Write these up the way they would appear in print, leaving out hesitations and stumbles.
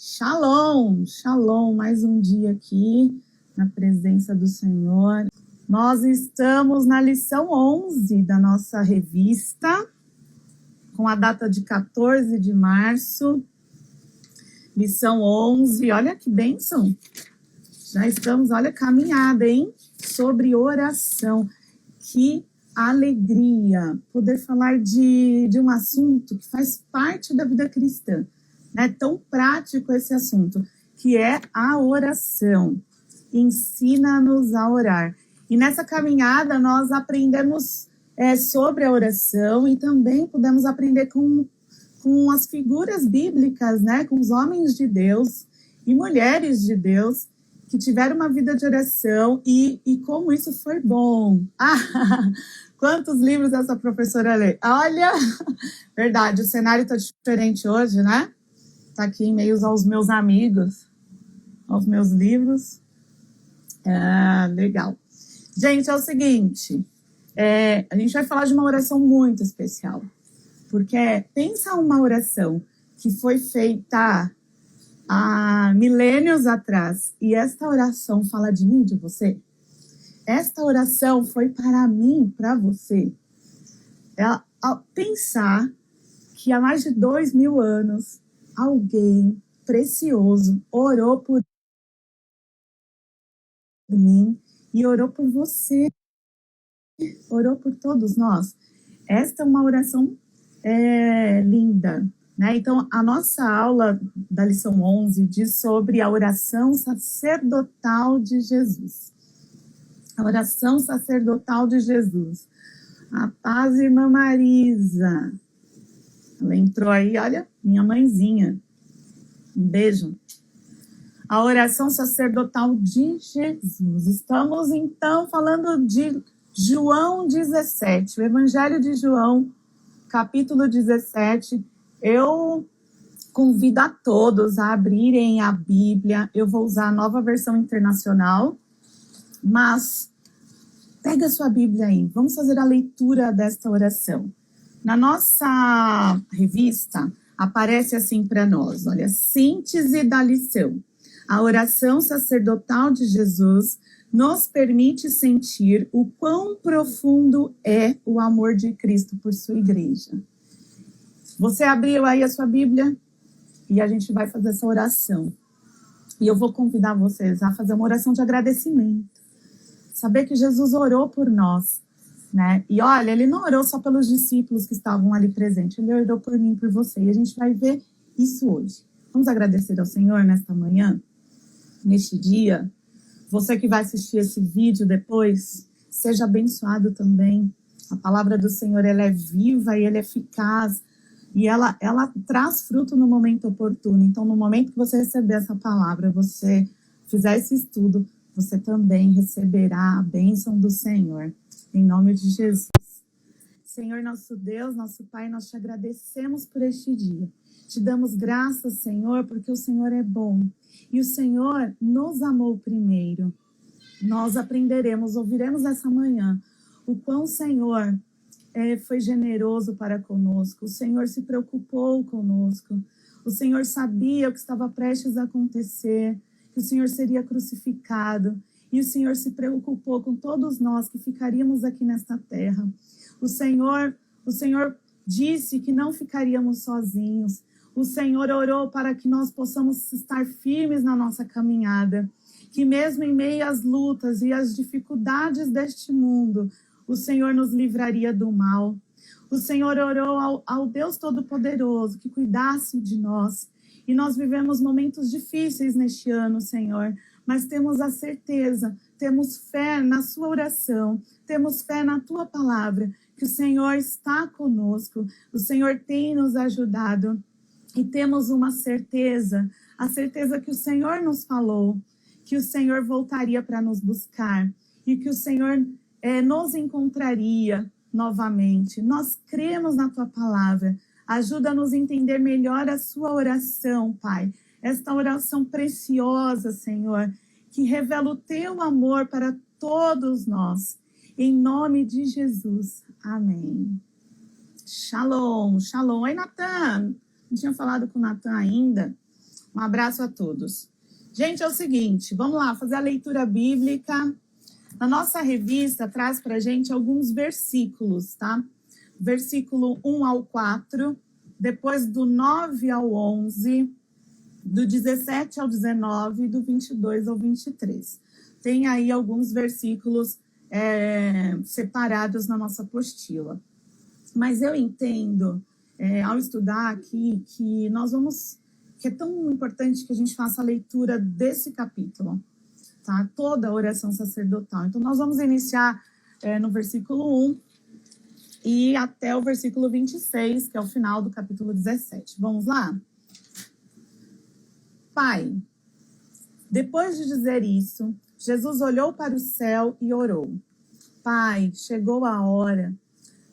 Shalom, shalom, mais um dia aqui na presença do Senhor. Nós estamos na lição 11 da nossa revista, com a data de 14 de março, lição 11, olha que bênção, já estamos, olha, caminhada, hein, sobre oração, que alegria poder falar de um assunto que faz parte da vida cristã, né? Tão prático esse assunto, que é a oração. Ensina-nos a orar. E nessa caminhada nós aprendemos sobre a oração e também pudemos aprender com as figuras bíblicas, né? Com os homens de Deus e mulheres de Deus que tiveram uma vida de oração e como isso foi bom. Quantos livros essa professora lê? Olha, verdade, o cenário está diferente hoje, né? Está aqui em meio aos meus amigos, aos meus livros. Legal. Gente, é o seguinte, a gente vai falar de uma oração muito especial, porque pensa uma oração que foi feita há milênios atrás, e esta oração fala de mim, de você. Esta oração foi para mim, para você. Pensar que há mais de 2000 anos, alguém precioso orou por mim e orou por você, orou por todos nós. Esta é uma oração linda, né? Então, a nossa aula da lição 11 diz sobre a oração sacerdotal de Jesus. A oração sacerdotal de Jesus. A paz, irmã Marisa. Ela entrou aí, olha, minha mãezinha. Um beijo. A oração sacerdotal de Jesus. Estamos, então, falando de João 17, o Evangelho de João, capítulo 17. Eu convido a todos a abrirem a Bíblia. Eu vou usar a Nova Versão Internacional, mas pega a sua Bíblia aí. Vamos fazer a leitura desta oração. Na nossa revista, aparece assim para nós, olha, síntese da lição. A oração sacerdotal de Jesus nos permite sentir o quão profundo é o amor de Cristo por sua igreja. Você abriu aí a sua Bíblia e a gente vai fazer essa oração. E eu vou convidar vocês a fazer uma oração de agradecimento. Saber que Jesus orou por nós, né? E olha, ele não orou só pelos discípulos que estavam ali presentes, ele orou por mim, por você. E a gente vai ver isso hoje. Vamos agradecer ao Senhor nesta manhã, neste dia. Você que vai assistir esse vídeo depois, seja abençoado também. A palavra do Senhor, ela é viva e ela é eficaz. E ela traz fruto no momento oportuno. Então, no momento que você receber essa palavra, você fizer esse estudo, você também receberá a bênção do Senhor. Em nome de Jesus. Senhor, nosso Deus, nosso Pai, nós te agradecemos por este dia. Te damos graças, Senhor, porque o Senhor é bom. E o Senhor nos amou primeiro. Nós aprenderemos, ouviremos essa manhã o quão o Senhor foi generoso para conosco. O Senhor se preocupou conosco. O Senhor sabia o que estava prestes a acontecer, que o Senhor seria crucificado. E o Senhor se preocupou com todos nós que ficaríamos aqui nesta terra. O Senhor disse que não ficaríamos sozinhos. O Senhor orou para que nós possamos estar firmes na nossa caminhada. Que mesmo em meio às lutas e às dificuldades deste mundo, o Senhor nos livraria do mal. O Senhor orou ao Deus Todo-Poderoso que cuidasse de nós. E nós vivemos momentos difíceis neste ano, Senhor, mas temos a certeza, temos fé na sua oração, temos fé na tua palavra, que o Senhor está conosco, o Senhor tem nos ajudado. E temos uma certeza, a certeza que o Senhor nos falou, que o Senhor voltaria para nos buscar e que o Senhor nos encontraria novamente. Nós cremos na tua palavra. Ajuda-nos a entender melhor a sua oração, Pai. Esta oração preciosa, Senhor, que revela o teu amor para todos nós. Em nome de Jesus. Amém. Shalom, shalom. Oi, Natan. Não tinha falado com o Natan ainda. Um abraço a todos. Gente, é o seguinte, vamos lá, fazer a leitura bíblica. Na nossa revista, traz para a gente alguns versículos, tá? Versículo 1 ao 4, depois do 9 ao 11, do 17 ao 19 e do 22 ao 23. Tem aí alguns versículos separados na nossa apostila. Mas eu entendo, ao estudar aqui, que é tão importante que a gente faça a leitura desse capítulo, tá? Toda a oração sacerdotal. Então, nós vamos iniciar no versículo 1 e até o versículo 26, que é o final do capítulo 17. Vamos lá? Pai, depois de dizer isso, Jesus olhou para o céu e orou. Pai, chegou a hora.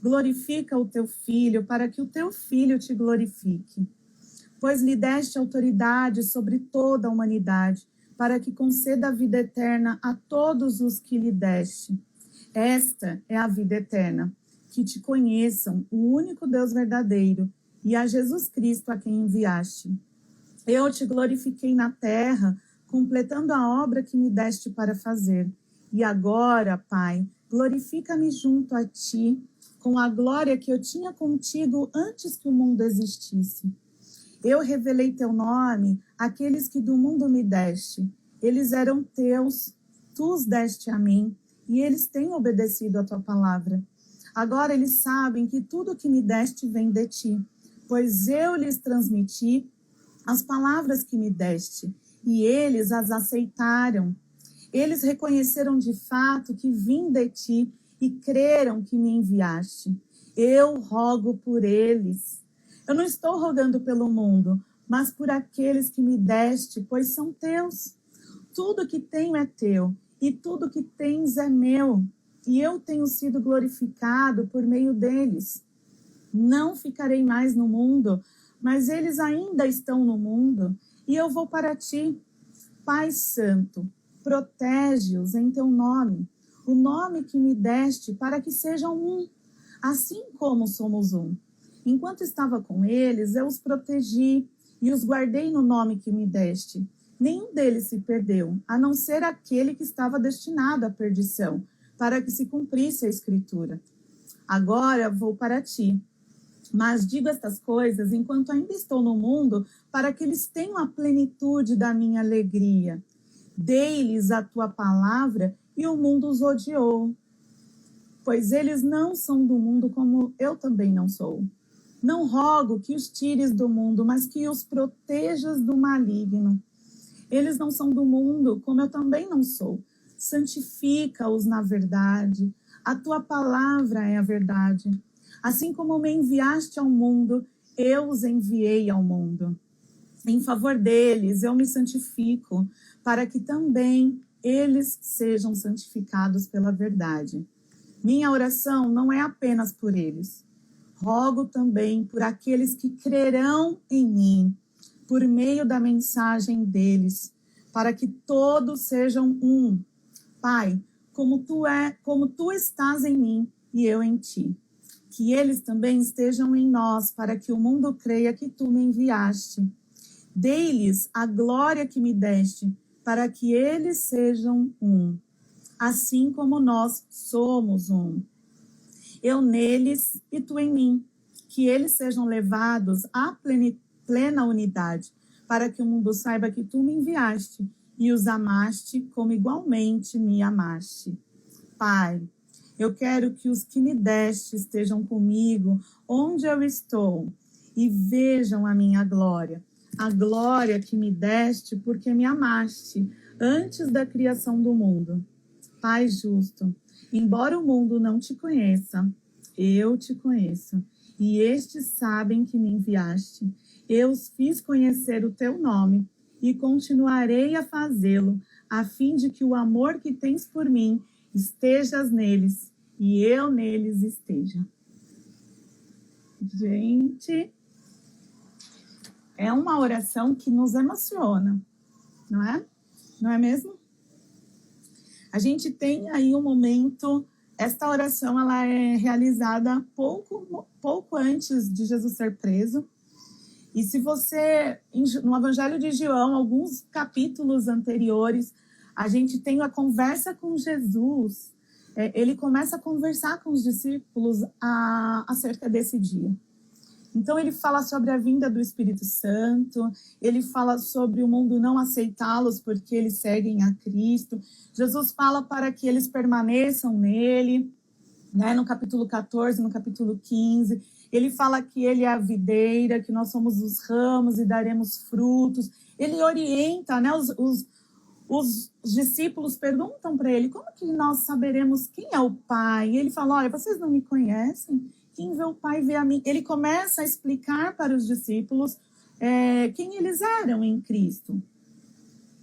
Glorifica o teu filho, para que o teu filho te glorifique. Pois lhe deste autoridade sobre toda a humanidade, para que conceda a vida eterna a todos os que lhe deste. Esta é a vida eterna, que te conheçam, o único Deus verdadeiro, e a Jesus Cristo a quem enviaste. Eu te glorifiquei na terra, completando a obra que me deste para fazer. E agora, Pai, glorifica-me junto a ti, com a glória que eu tinha contigo antes que o mundo existisse. Eu revelei teu nome àqueles que do mundo me deste. Eles eram teus, tu os deste a mim, e eles têm obedecido a tua palavra. Agora eles sabem que tudo que me deste vem de ti, pois eu lhes transmiti as palavras que me deste, e eles as aceitaram. Eles reconheceram de fato que vim de ti e creram que me enviaste. Eu rogo por eles. Eu não estou rogando pelo mundo, mas por aqueles que me deste, pois são teus. Tudo que tenho é teu, e tudo que tens é meu, e eu tenho sido glorificado por meio deles. Não ficarei mais no mundo, mas eles ainda estão no mundo, e eu vou para ti. Pai Santo, protege-os em teu nome, o nome que me deste, para que sejam um, assim como somos um. Enquanto estava com eles, eu os protegi e os guardei no nome que me deste. Nenhum deles se perdeu, a não ser aquele que estava destinado à perdição, para que se cumprisse a Escritura. Agora vou para ti. Mas digo estas coisas enquanto ainda estou no mundo, para que eles tenham a plenitude da minha alegria. Dei-lhes a tua palavra e o mundo os odiou, pois eles não são do mundo como eu também não sou. Não rogo que os tires do mundo, mas que os protejas do maligno. Eles não são do mundo, como eu também não sou. Santifica-os na verdade. A tua palavra é a verdade. Assim como me enviaste ao mundo, eu os enviei ao mundo. Em favor deles, eu me santifico, para que também eles sejam santificados pela verdade. Minha oração não é apenas por eles. Rogo também por aqueles que crerão em mim, por meio da mensagem deles, para que todos sejam um. Pai, como tu estás em mim e eu em ti. Que eles também estejam em nós, para que o mundo creia que tu me enviaste. Dei-lhes a glória que me deste, para que eles sejam um, assim como nós somos um. Eu neles e tu em mim, que eles sejam levados à plena unidade, para que o mundo saiba que tu me enviaste e os amaste como igualmente me amaste. Pai, eu quero que os que me deste estejam comigo onde eu estou e vejam a minha glória, a glória que me deste porque me amaste antes da criação do mundo. Pai justo, embora o mundo não te conheça, eu te conheço, e estes sabem que me enviaste. Eu os fiz conhecer o teu nome e continuarei a fazê-lo, a fim de que o amor que tens por mim estejas neles e eu neles esteja. Gente, é uma oração que nos emociona, não é? Não é mesmo? A gente tem aí um momento, esta oração ela é realizada pouco antes de Jesus ser preso, E se você, no Evangelho de João, alguns capítulos anteriores, a gente tem a conversa com Jesus. Ele começa a conversar com os discípulos acerca desse dia. Então, ele fala sobre a vinda do Espírito Santo, ele fala sobre o mundo não aceitá-los porque eles seguem a Cristo. Jesus fala para que eles permaneçam nele, né? No capítulo 14, no capítulo 15. Ele fala que ele é a videira, que nós somos os ramos e daremos frutos. Ele orienta, né? Os discípulos perguntam para ele, como que nós saberemos quem é o Pai? E ele fala, olha, vocês não me conhecem? Quem vê o Pai vê a mim. Ele começa a explicar para os discípulos quem eles eram em Cristo,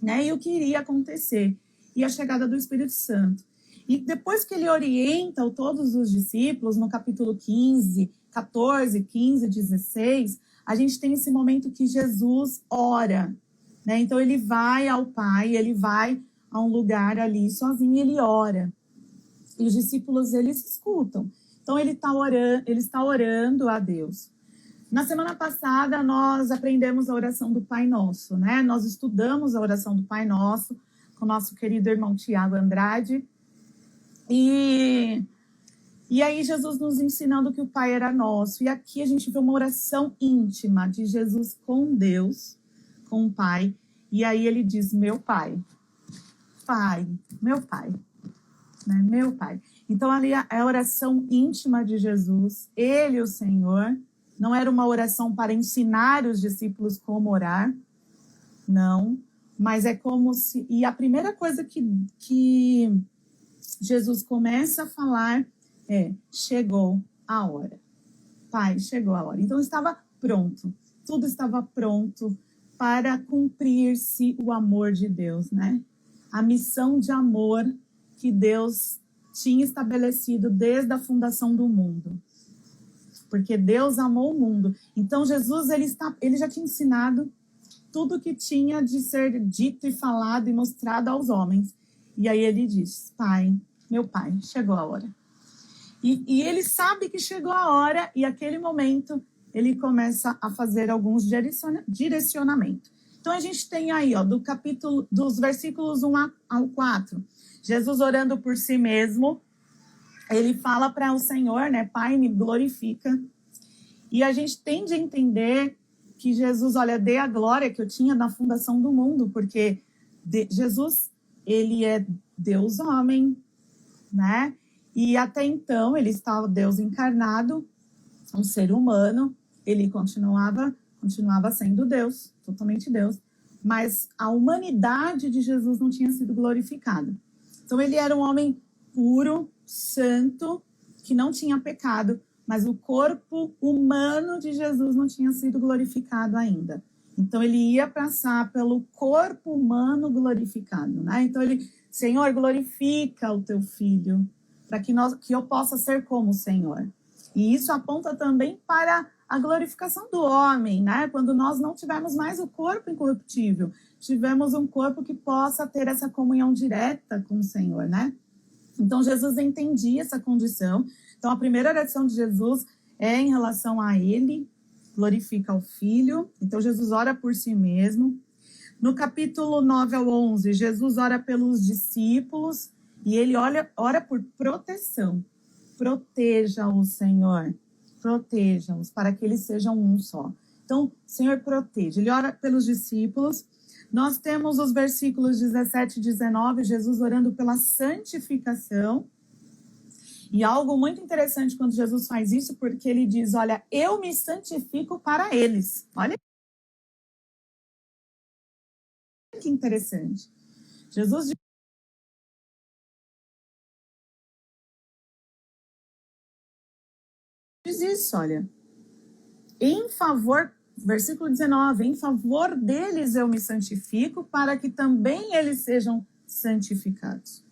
né? E o que iria acontecer. E a chegada do Espírito Santo. E depois que ele orienta todos os discípulos, no capítulo 15, 14, 15, 16, a gente tem esse momento que Jesus ora, né? Então ele vai ao Pai, ele vai a um lugar ali sozinho e ele ora. E os discípulos, eles escutam. Então ele está orando a Deus. Na semana passada, nós aprendemos a oração do Pai Nosso, né? Nós estudamos a oração do Pai Nosso com o nosso querido irmão Tiago Andrade. E aí Jesus nos ensinando que o Pai era nosso. E aqui a gente vê uma oração íntima de Jesus com Deus, com o Pai. E aí ele diz, meu Pai, Pai, meu Pai, né? Meu Pai. Então ali é a oração íntima de Jesus, ele, o Senhor. Não era uma oração para ensinar os discípulos como orar, não. Mas é como se... E a primeira coisa que Jesus começa a falar chegou a hora. Pai, chegou a hora. Então estava pronto. Tudo estava pronto para cumprir-se o amor de Deus, né? A missão de amor que Deus tinha estabelecido desde a fundação do mundo. Porque Deus amou o mundo. Então Jesus, ele já tinha ensinado tudo que tinha de ser dito e falado e mostrado aos homens. E aí ele diz, Pai, meu Pai, chegou a hora. E ele sabe que chegou a hora e aquele momento ele começa a fazer alguns direcionamentos. Então a gente tem aí, dos versículos 1 ao 4, Jesus orando por si mesmo, ele fala para o Senhor, né, Pai, me glorifica. E a gente tem de entender que Jesus, olha, dê a glória que eu tinha na fundação do mundo, porque Jesus, ele é Deus homem, né? E até então ele estava Deus encarnado, um ser humano, ele continuava sendo Deus, totalmente Deus, mas a humanidade de Jesus não tinha sido glorificada. Então ele era um homem puro, santo, que não tinha pecado, mas o corpo humano de Jesus não tinha sido glorificado ainda. Então ele ia passar pelo corpo humano glorificado, né? Então ele, Senhor, glorifica o teu filho, para que eu possa ser como o Senhor. E isso aponta também para a glorificação do homem, né? Quando nós não tivermos mais o corpo incorruptível, tivemos um corpo que possa ter essa comunhão direta com o Senhor, né? Então Jesus entendia essa condição. Então a primeira oração de Jesus é em relação a ele, glorifica o Filho. Então Jesus ora por si mesmo. No capítulo 9 ao 11, Jesus ora pelos discípulos e ele ora por proteção. Proteja-os, Senhor. Proteja-os para que eles sejam um só. Então, Senhor, proteja. Ele ora pelos discípulos. Nós temos os versículos 17 e 19, Jesus orando pela santificação. E algo muito interessante quando Jesus faz isso, porque ele diz, olha, eu me santifico para eles. Olha que interessante. Jesus diz isso, olha. Em favor, versículo 19, em favor deles eu me santifico, para que também eles sejam santificados.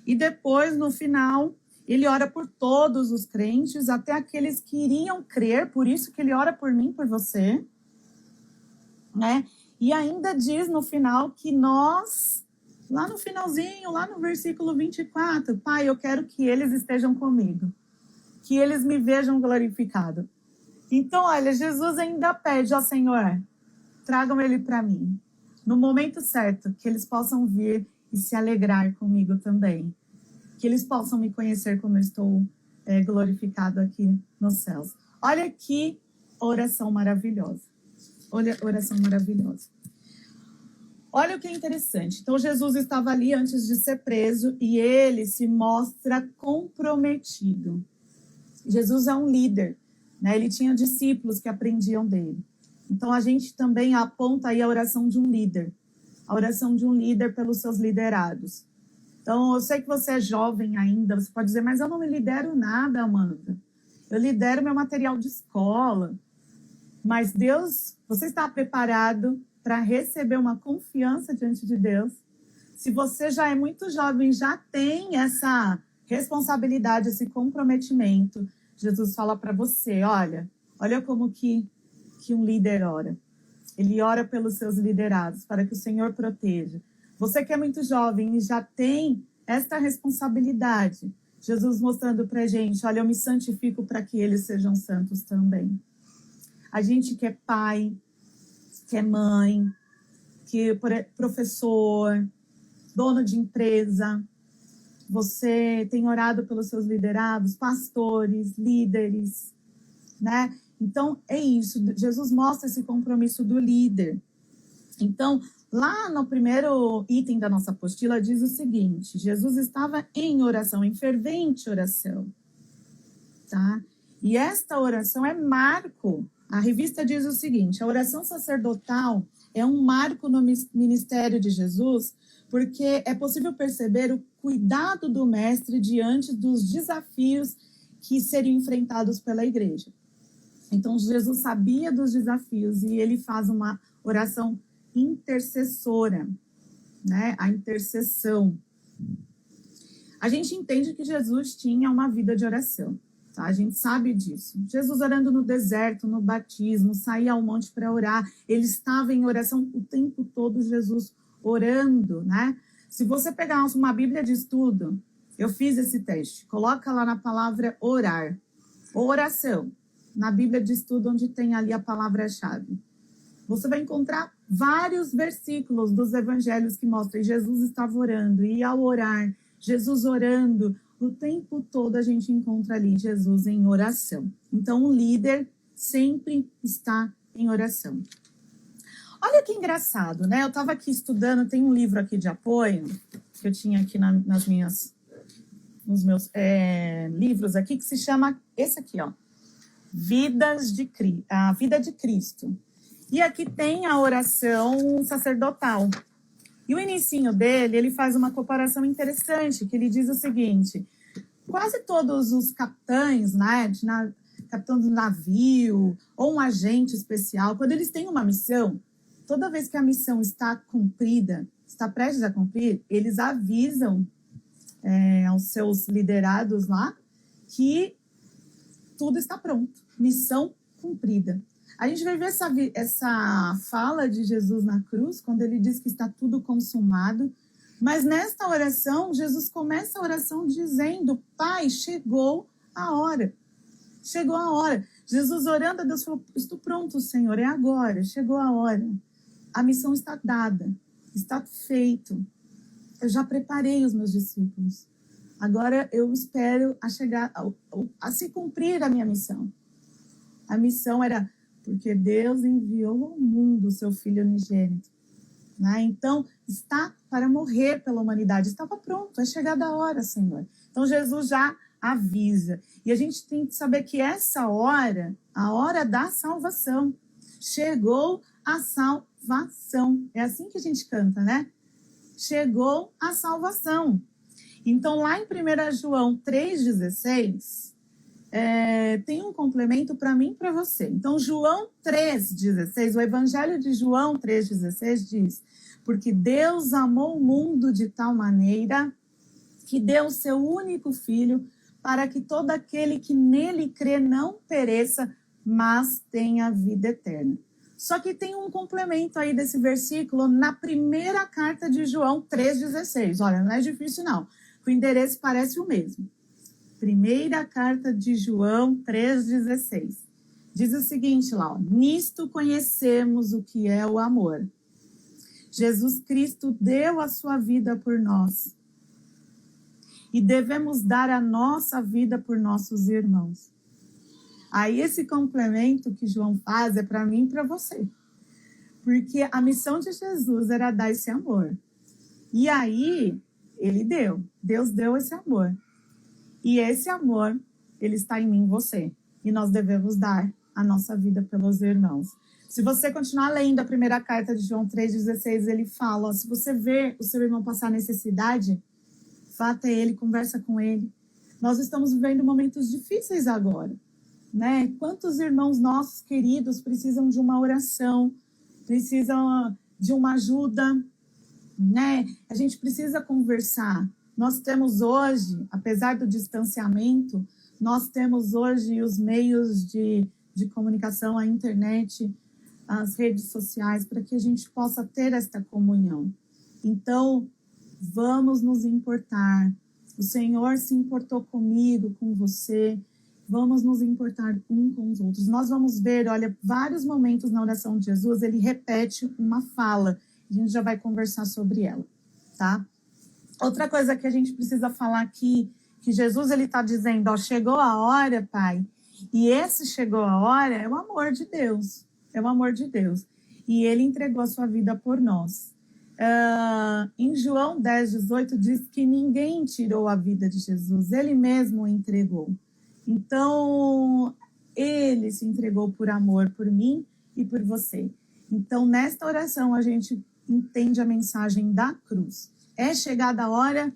E depois, no final, ele ora por todos os crentes, até aqueles que iriam crer, por isso que ele ora por mim, por você, né? E ainda diz no final que nós, lá no finalzinho, lá no versículo 24, Pai, eu quero que eles estejam comigo, que eles me vejam glorificado. Então, olha, Jesus ainda pede ao Senhor, tragam ele para mim, no momento certo, que eles possam vir e se alegrar comigo também, que eles possam me conhecer como eu estou glorificado aqui nos céus. Olha que oração maravilhosa. Olha, oração maravilhosa. Olha o que é interessante. Então, Jesus estava ali antes de ser preso e ele se mostra comprometido. Jesus é um líder, né? Ele tinha discípulos que aprendiam dele. Então, a gente também aponta aí a oração de um líder. A oração de um líder pelos seus liderados. Então, eu sei que você é jovem ainda, você pode dizer, mas eu não me lidero nada, Amanda. Eu lidero meu material de escola. Mas Deus, você está preparado para receber uma confiança diante de Deus? Se você já é muito jovem, já tem essa responsabilidade, esse comprometimento, Jesus fala para você, olha como que um líder ora. Ele ora pelos seus liderados, para que o Senhor proteja. Você que é muito jovem e já tem esta responsabilidade, Jesus mostrando para a gente, olha, eu me santifico para que eles sejam santos também. A gente que é pai, que é mãe, que é professor, dono de empresa, você tem orado pelos seus liderados, pastores, líderes, né? Então, é isso. Jesus mostra esse compromisso do líder. Então, lá no primeiro item da nossa apostila, diz o seguinte, Jesus estava em oração, em fervente oração, tá? E esta oração é marco. A revista diz o seguinte, a oração sacerdotal é um marco no ministério de Jesus, porque é possível perceber o cuidado do mestre diante dos desafios que seriam enfrentados pela igreja. Então, Jesus sabia dos desafios e ele faz uma oração intercessora, né? A intercessão. A gente entende que Jesus tinha uma vida de oração, tá? A gente sabe disso. Jesus orando no deserto, no batismo, saía ao monte para orar. Ele estava em oração o tempo todo, Jesus orando, né? Se você pegar uma Bíblia de estudo, eu fiz esse teste, coloca lá na palavra orar, oração, na Bíblia de estudo onde tem ali a palavra-chave. Você vai encontrar vários versículos dos evangelhos que mostram que Jesus estava orando, e ao orar, Jesus orando, o tempo todo a gente encontra ali Jesus em oração. Então, o líder sempre está em oração. Olha que engraçado, né? Eu estava aqui estudando, tem um livro aqui de apoio, que eu tinha aqui nos meus livros aqui, que se chama, esse aqui, ó, A Vida de Cristo. E aqui tem a oração sacerdotal. E o inicinho dele, ele faz uma comparação interessante, que ele diz o seguinte, quase todos os capitães, né, capitão do navio, ou um agente especial, quando eles têm uma missão, toda vez que a missão está cumprida, está prestes a cumprir, eles avisam aos seus liderados lá que tudo está pronto, missão cumprida. A gente vai ver essa fala de Jesus na cruz, quando ele diz que está tudo consumado, mas nesta oração, Jesus começa a oração dizendo, Pai, chegou a hora. Chegou a hora. Jesus orando a Deus falou, estou pronto, Senhor, é agora, chegou a hora. A missão está dada, está feito. Eu já preparei os meus discípulos. Agora eu espero a se cumprir a minha missão. A missão era porque Deus enviou ao mundo o seu Filho unigênito. Né? Então, está para morrer pela humanidade. Estava pronto, é chegada a hora, Senhor. Então, Jesus já avisa. E a gente tem que saber que essa hora, a hora da salvação, chegou a salvação. É assim que a gente canta, né? Chegou a salvação. Então, lá em 1 João 3,16, tem um complemento para mim e para você. Então, João 3,16, o Evangelho de João 3,16 diz, porque Deus amou o mundo de tal maneira que deu o seu único Filho para que todo aquele que nele crê não pereça, mas tenha vida eterna. Só que tem um complemento aí desse versículo na primeira carta de João 3,16. Olha, não é difícil não, o endereço parece o mesmo. Primeira carta de João 3,16. Diz o seguinte lá, ó, nisto conhecemos o que é o amor. Jesus Cristo deu a sua vida por nós. E devemos dar a nossa vida por nossos irmãos. Aí esse complemento que João faz é para mim e para você. Porque a missão de Jesus era dar esse amor. E aí, ele deu. Deus deu esse amor. E esse amor, ele está em mim e você. E nós devemos dar a nossa vida pelos irmãos. Se você continuar lendo a primeira carta de João 3,16, ele fala, ó, se você vê o seu irmão passar necessidade, vá até ele, conversa com ele. Nós estamos vivendo momentos difíceis agora, né? Quantos irmãos nossos queridos precisam de uma oração, precisam de uma ajuda, né? A gente precisa conversar. Nós temos hoje, apesar do distanciamento, nós temos hoje os meios de comunicação, a internet, as redes sociais, para que a gente possa ter esta comunhão. Então, vamos nos importar. O Senhor se importou comigo, com você. Vamos nos importar um com os outros. Nós vamos ver, olha, vários momentos na oração de Jesus, ele repete uma fala. A gente já vai conversar sobre ela, tá? Outra coisa que a gente precisa falar aqui, que Jesus ele está dizendo, ó, chegou a hora, Pai, e esse chegou a hora é o amor de Deus, é o amor de Deus. E ele entregou a sua vida por nós. Em João 10:18 diz que ninguém tirou a vida de Jesus, ele mesmo o entregou. Então, ele se entregou por amor por mim e por você. Então, nesta oração, a gente entende a mensagem da cruz. É chegada a hora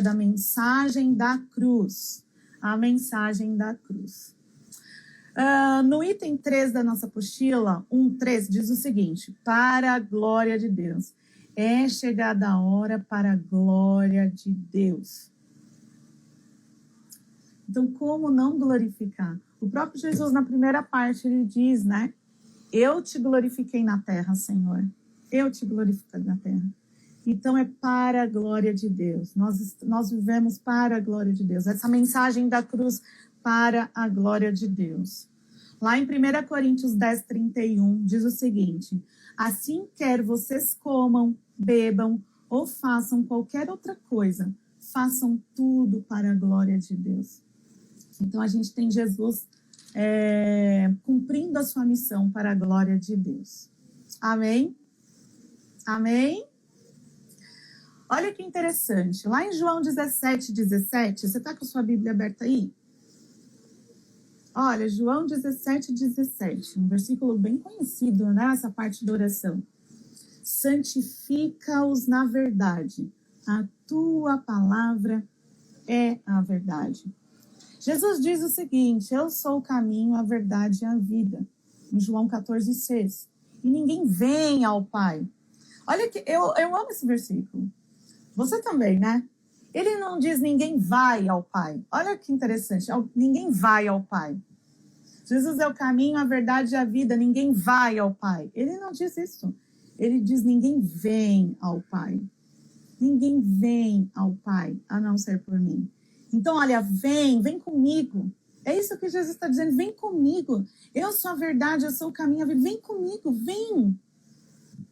da mensagem da cruz. A mensagem da cruz. No item 3 da nossa apostila, 1:3, diz o seguinte, para a glória de Deus. É chegada a hora para a glória de Deus. Então, como não glorificar? O próprio Jesus, na primeira parte, ele diz, né? Eu te glorifiquei na terra, Senhor. Eu te glorifiquei na terra. Então, é para a glória de Deus. Nós vivemos para a glória de Deus. Essa mensagem da cruz para a glória de Deus. Lá em 1 Coríntios 10:31, diz o seguinte, assim quer vocês comam, bebam ou façam qualquer outra coisa, façam tudo para a glória de Deus. Então, a gente tem Jesus cumprindo a sua missão para a glória de Deus. Amém? Amém? Olha que interessante. Lá em João 17:17, você está com a sua Bíblia aberta aí? Olha, João 17:17, um versículo bem conhecido, né? Essa parte da oração. Santifica-os na verdade. A tua palavra é a verdade. Jesus diz o seguinte, eu sou o caminho, a verdade e a vida. Em João 14:6. E ninguém vem ao Pai. Olha que eu amo esse versículo. Você também, né? Ele não diz ninguém vai ao Pai. Olha que interessante. Ninguém vai ao Pai. Jesus é o caminho, a verdade e a vida. Ninguém vai ao Pai. Ele não diz isso. Ele diz ninguém vem ao Pai. Ninguém vem ao Pai, a não ser por mim. Então, olha, vem comigo. É isso que Jesus está dizendo. Vem comigo. Eu sou a verdade, eu sou o caminho. Vem comigo, vem.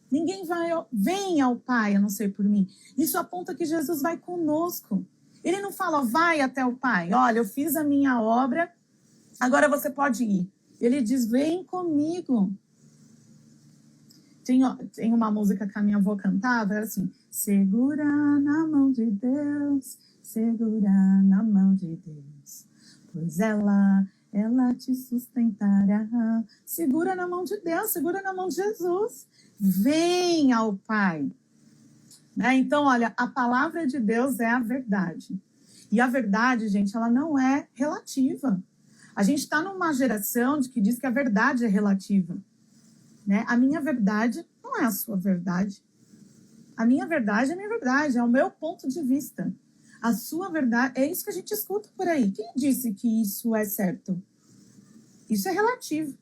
Ninguém vem ao Pai, a não ser por mim. Isso aponta que Jesus vai conosco. Ele não fala, vai até o Pai. Olha, eu fiz a minha obra, agora você pode ir. Ele diz, vem comigo. Tem uma música que a minha avó cantava, era assim, segura na mão de Deus, segura na mão de Deus, pois ela te sustentará. Segura na mão de Deus, segura na mão de Jesus. Vem ao Pai. Né? Então, olha, a palavra de Deus é a verdade. E a verdade, gente, ela não é relativa. A gente está numa geração que diz que a verdade é relativa. Né? A minha verdade não é a sua verdade. A minha verdade é a minha verdade, é o meu ponto de vista. A sua verdade, é isso que a gente escuta por aí. Quem disse que isso é certo? Isso é relativo.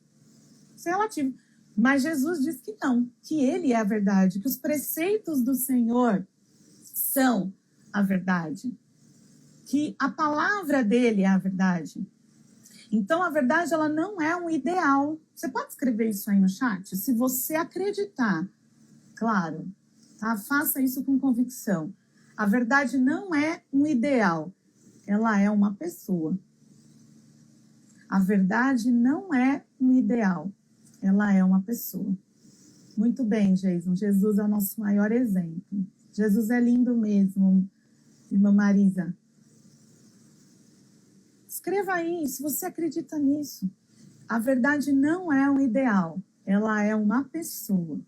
Isso é relativo. Mas Jesus diz que não, que ele é a verdade, que os preceitos do Senhor são a verdade, que a palavra dele é a verdade. Então, a verdade, ela não é um ideal. Você pode escrever isso aí no chat? Se você acreditar, claro, tá? Faça isso com convicção. A verdade não é um ideal, ela é uma pessoa. A verdade não é um ideal, ela é uma pessoa. Muito bem, Jason. Jesus é o nosso maior exemplo. Jesus é lindo mesmo, irmã Marisa. Escreva aí, se você acredita nisso. A verdade não é um ideal, ela é uma pessoa.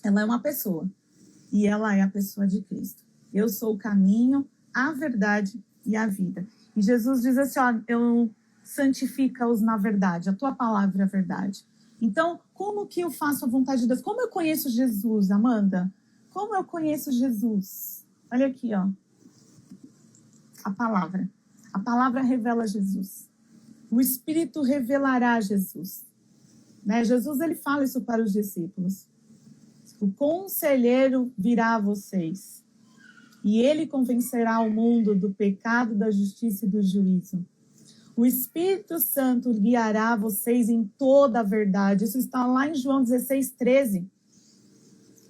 Ela é uma pessoa. E ela é a pessoa de Cristo. Eu sou o caminho, a verdade e a vida. E Jesus diz assim, ó, eu santifica-os na verdade, a tua palavra é a verdade. Então, como que eu faço a vontade de Deus? Como eu conheço Jesus, Amanda? Como eu conheço Jesus? Olha aqui, ó. A palavra. A palavra revela Jesus. O Espírito revelará Jesus. Né? Jesus, ele fala isso para os discípulos. O conselheiro virá a vocês. E ele convencerá o mundo do pecado, da justiça e do juízo. O Espírito Santo guiará vocês em toda a verdade. Isso está lá em João 16:13.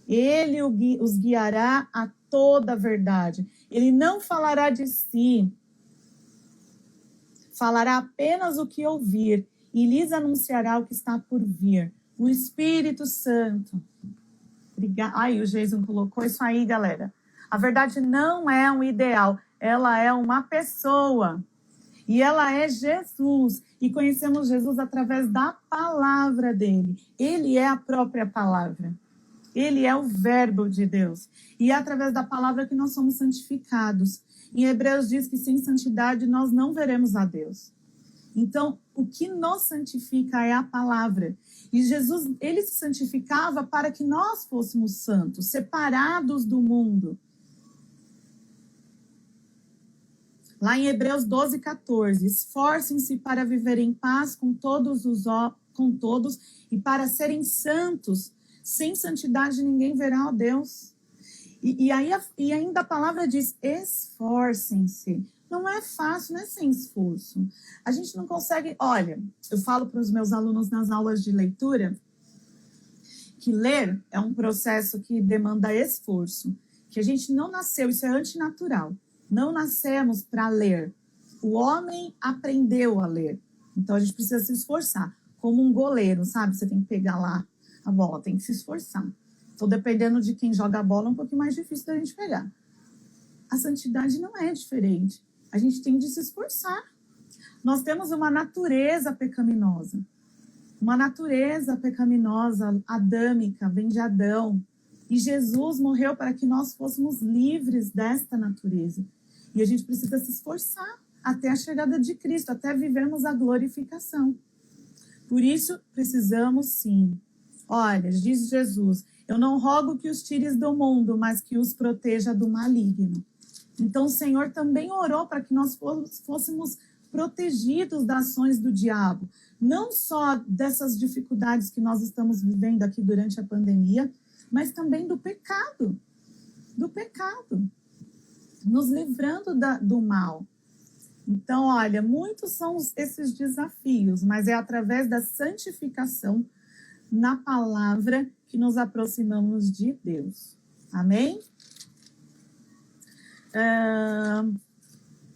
Ele os guiará a toda a verdade. Ele não falará de si. Falará apenas o que ouvir e lhes anunciará o que está por vir. O Espírito Santo. Ai, o Jason colocou isso aí, galera. A verdade não é um ideal, ela é uma pessoa. E ela é Jesus. E conhecemos Jesus através da palavra dele. Ele é a própria palavra. Ele é o verbo de Deus. E é através da palavra que nós somos santificados. Em Hebreus diz que sem santidade nós não veremos a Deus. Então, o que nos santifica é a palavra. E Jesus, ele se santificava para que nós fôssemos santos, separados do mundo. Lá em Hebreus 12:14, esforcem-se para viver em paz com todos e para serem santos. Sem santidade ninguém verá a Deus. E ainda a palavra diz, esforcem-se. Não é fácil, não é sem esforço. A gente não consegue... Olha, eu falo para os meus alunos nas aulas de leitura que ler é um processo que demanda esforço, que a gente não nasceu, isso é antinatural. Não nascemos para ler. O homem aprendeu a ler. Então, a gente precisa se esforçar. Como um goleiro, sabe? Você tem que pegar lá a bola, tem que se esforçar. Então, dependendo de quem joga a bola, é um pouquinho mais difícil da gente pegar. A santidade não é diferente. A gente tem de se esforçar. Nós temos uma natureza pecaminosa. Uma natureza pecaminosa, adâmica, vem de Adão. E Jesus morreu para que nós fôssemos livres desta natureza. E a gente precisa se esforçar até a chegada de Cristo, até vivermos a glorificação. Por isso, precisamos sim. Olha, diz Jesus, eu não rogo que os tires do mundo, mas que os proteja do maligno. Então, o Senhor também orou para que nós fôssemos protegidos das ações do diabo. Não só dessas dificuldades que nós estamos vivendo aqui durante a pandemia, mas também do pecado. Do pecado. Nos livrando do mal. Então, olha, muitos são esses desafios, mas é através da santificação na palavra que nos aproximamos de Deus. Amém?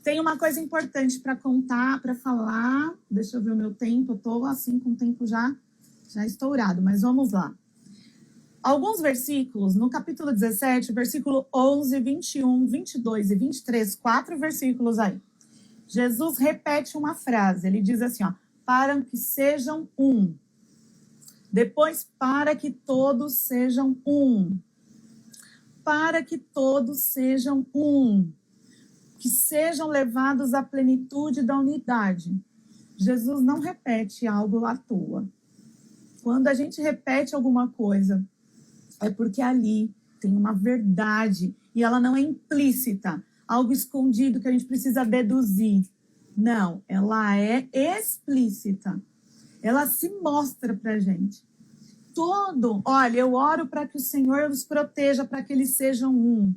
Tem uma coisa importante para contar, para falar. Deixa eu ver o meu tempo. Eu estou assim com o tempo já estourado, mas vamos lá. Alguns versículos, no capítulo 17, versículo 11, 21, 22 e 23, 4 versículos aí. Jesus repete uma frase, ele diz assim, ó, para que sejam um. Depois, para que todos sejam um. Para que todos sejam um. Que sejam levados à plenitude da unidade. Jesus não repete algo à toa. Quando a gente repete alguma coisa, é porque ali tem uma verdade e ela não é implícita, algo escondido que a gente precisa deduzir. Não, ela é explícita. Ela se mostra pra gente. Olha, eu oro para que o Senhor os proteja, para que eles sejam um.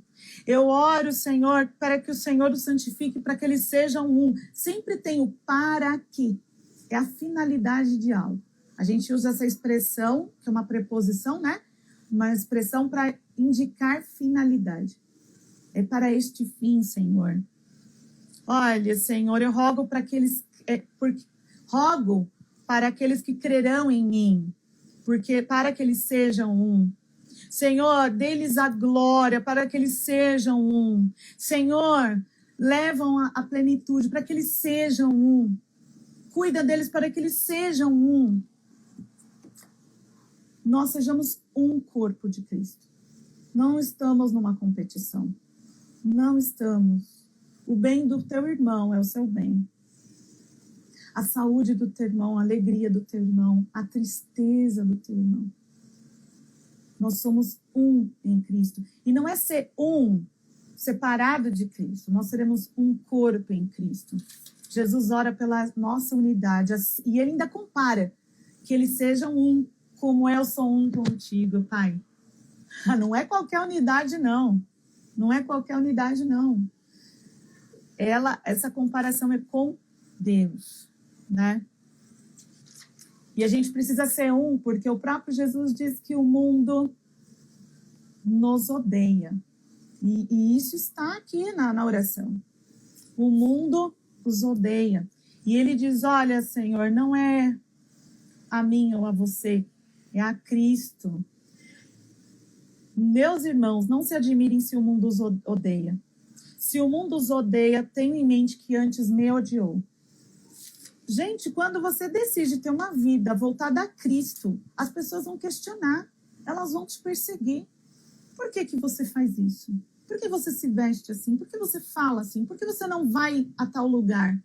Eu oro, Senhor, para que o Senhor os santifique, para que eles sejam um. Sempre tem o para que. É a finalidade de algo. A gente usa essa expressão, que é uma preposição, né? Uma expressão para indicar finalidade. É para este fim, Senhor. Olha, Senhor, eu rogo para aqueles... rogo para aqueles que crerão em mim, porque para que eles sejam um. Senhor, dê-lhes a glória para que eles sejam um. Senhor, levam a plenitude para que eles sejam um. Cuida deles para que eles sejam um. Nós sejamos um corpo de Cristo. Não estamos numa competição. Não estamos. O bem do teu irmão é o seu bem. A saúde do teu irmão, a alegria do teu irmão, a tristeza do teu irmão. Nós somos um em Cristo. E não é ser um separado de Cristo. Nós seremos um corpo em Cristo. Jesus ora pela nossa unidade. E ele ainda compara que eles sejam um, como eu sou um contigo, Pai. Não é qualquer unidade, não. Não é qualquer unidade, não. Essa comparação é com Deus, né? E a gente precisa ser um, porque o próprio Jesus diz que o mundo nos odeia. E isso está aqui na oração. O mundo os odeia. E ele diz, olha, Senhor, não é a mim ou a você, é a Cristo. Meus irmãos, não se admirem se o mundo os odeia. Se o mundo os odeia, tenham em mente que antes me odiou. Gente, quando você decide ter uma vida voltada a Cristo, as pessoas vão questionar, elas vão te perseguir. Por que você faz isso? Por que você se veste assim? Por que você fala assim? Por que você não vai a tal lugar?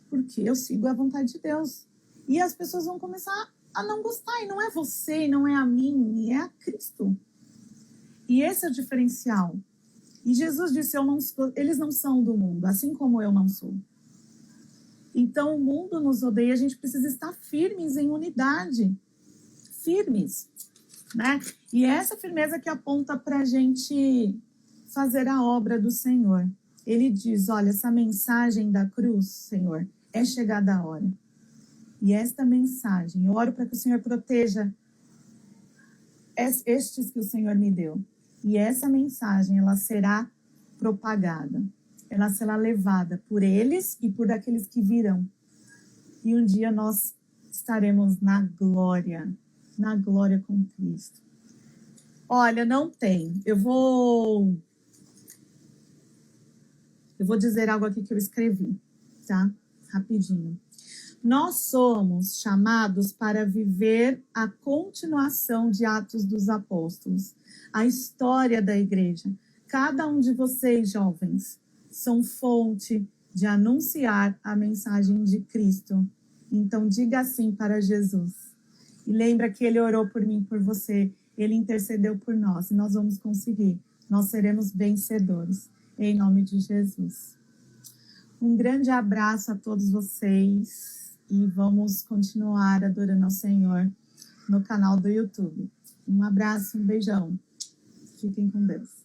Porque eu sigo a vontade de Deus. E as pessoas vão começar a não gostar. E não é você, não é a mim, é a Cristo. E esse é o diferencial. E Jesus disse, eles não são do mundo, assim como eu não sou. Então, o mundo nos odeia, a gente precisa estar firmes em unidade. Firmes, né? E essa firmeza que aponta para a gente fazer a obra do Senhor. Ele diz, olha, essa mensagem da cruz, Senhor, é chegada a hora. E esta mensagem, eu oro para que o Senhor proteja estes que o Senhor me deu. E essa mensagem, ela será propagada. Ela será levada por eles e por aqueles que virão. E um dia nós estaremos na glória com Cristo. Olha, não tem. Eu vou dizer algo aqui que eu escrevi, tá? Rapidinho. Nós somos chamados para viver a continuação de Atos dos Apóstolos, a história da igreja. Cada um de vocês, jovens, são fonte de anunciar a mensagem de Cristo. Então, diga assim para Jesus. E lembra que ele orou por mim, por você. Ele intercedeu por nós e nós vamos conseguir. Nós seremos vencedores. Em nome de Jesus. Um grande abraço a todos vocês. E vamos continuar adorando ao Senhor no canal do YouTube. Um abraço, um beijão. Fiquem com Deus.